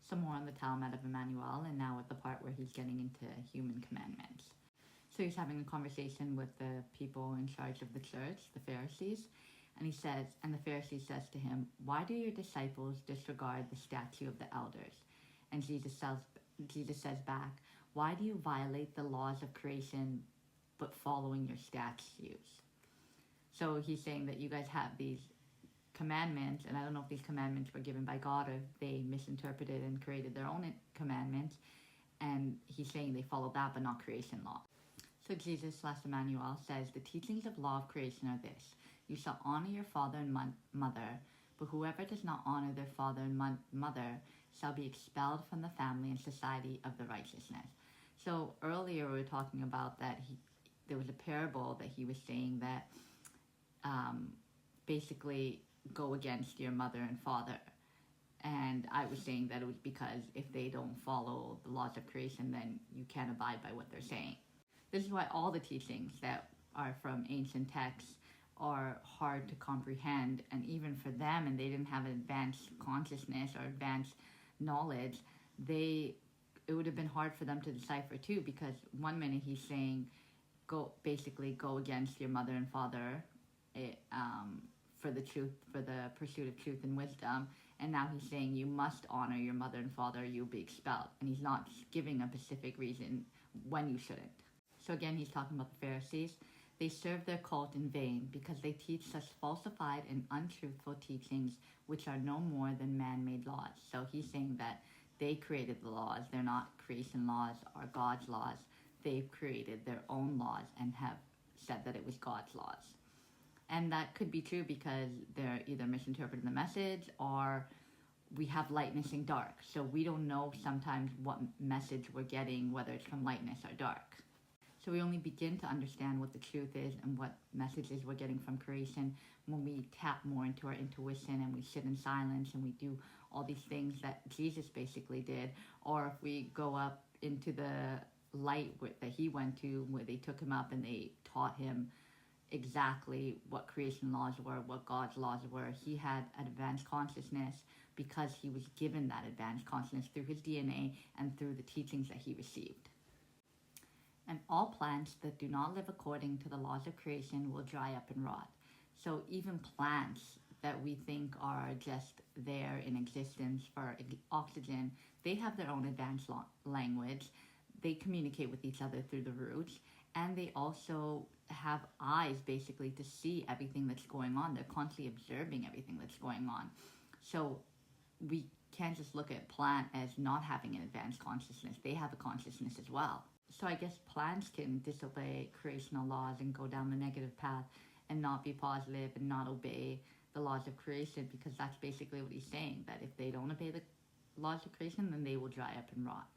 some more on the Talmud of Immanuel, and now at the part where he's getting into human commandments. So he's having a conversation with the people in charge of the church, the Pharisees, and the Pharisee says to him, "Why do your disciples disregard the statute of the elders?" And Jesus says back, "Why do you violate the laws of creation but following your statutes?" So he's saying that you guys have these commandments, and I don't know if these commandments were given by God or if they misinterpreted and created their own commandments, and he's saying they follow that but not creation law. So Jesus/Immanuel says, "The teachings of law of creation are this: you shall honor your father and mother, but whoever does not honor their father and mother shall be expelled from the family and society of the righteousness." So earlier we were talking about that there was a parable that he was saying that basically go against your mother and father. And I was saying that it was because if they don't follow the laws of creation, then you can't abide by what they're saying. This is why all the teachings that are from ancient texts are hard to comprehend, and even for them, and they didn't have advanced consciousness or advanced knowledge, it would have been hard for them to decipher too, because one minute he's saying go against your mother and father for the pursuit of truth and wisdom, and now he's saying you must honor your mother and father or you'll be expelled, and he's not giving a specific reason when you shouldn't. So again, he's talking about the Pharisees. They serve their cult in vain because they teach such falsified and untruthful teachings which are no more than man-made laws. So he's saying that they created the laws. They're not creation laws or God's laws. They've created their own laws and have said that it was God's laws. And that could be true because they're either misinterpreting the message or we have lightness and dark. So we don't know sometimes what message we're getting, whether it's from lightness or dark. So we only begin to understand what the truth is and what messages we're getting from creation when we tap more into our intuition and we sit in silence and we do all these things that Jesus basically did. Or if we go up into the light that he went to, where they took him up and they taught him exactly what creation laws were, what God's laws were. He had advanced consciousness because he was given that advanced consciousness through his DNA and through the teachings that he received. And all plants that do not live according to the laws of creation will dry up and rot. So even plants that we think are just there in existence for oxygen, they have their own advanced language. They communicate with each other through the roots, and they also have eyes basically to see everything that's going on. They're constantly observing everything that's going on. So we can't just look at plant as not having an advanced consciousness. They have a consciousness as well. So I guess plants can disobey creational laws and go down the negative path and not be positive and not obey the laws of creation, because that's basically what he's saying, that if they don't obey the laws of creation, then they will dry up and rot,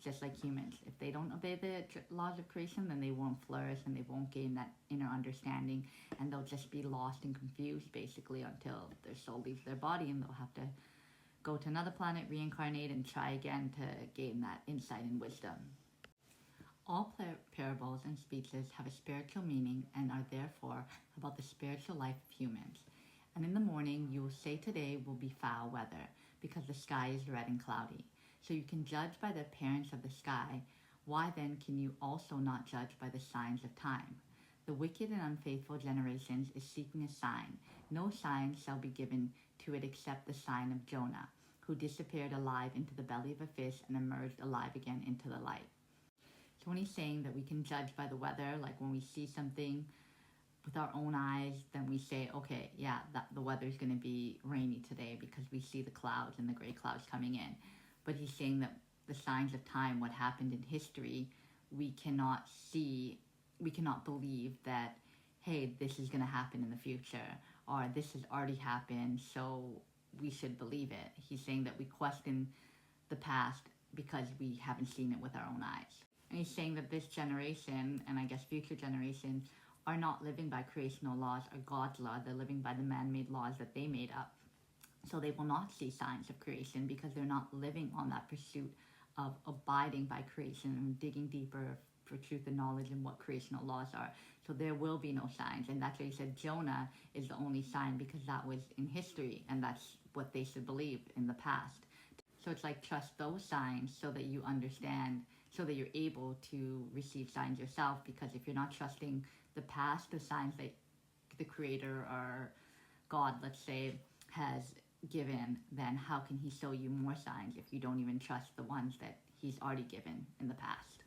just like humans. If they don't obey the laws of creation, then they won't flourish and they won't gain that inner understanding, and they'll just be lost and confused basically until their soul leaves their body and they'll have to go to another planet, reincarnate, and try again to gain that insight and wisdom. All parables and speeches have a spiritual meaning and are therefore about the spiritual life of humans. And in the morning you will say, "Today will be foul weather, because the sky is red and cloudy." So you can judge by the appearance of the sky. Why then can you also not judge by the signs of time? The wicked and unfaithful generations is seeking a sign. No sign shall be given to it except the sign of Jonah, who disappeared alive into the belly of a fish and emerged alive again into the light. So when he's saying that we can judge by the weather, like when we see something with our own eyes, then we say, okay, yeah, the weather's going to be rainy today because we see the clouds and the gray clouds coming in. But he's saying that the signs of time, what happened in history, we cannot see, we cannot believe that, hey, this is going to happen in the future, or this has already happened, so we should believe it. He's saying that we question the past because we haven't seen it with our own eyes. And he's saying that this generation, and I guess future generations, are not living by creational laws or God's law. They're living by the man-made laws that they made up. So they will not see signs of creation because they're not living on that pursuit of abiding by creation and digging deeper for truth and knowledge and what creational laws are. So there will be no signs. And that's why he said Jonah is the only sign, because that was in history and that's what they should believe in the past. So it's like trust those signs so that you understand, so that you're able to receive signs yourself. Because if you're not trusting the past, the signs that the Creator or God, let's say, has given, then how can He show you more signs if you don't even trust the ones that He's already given in the past?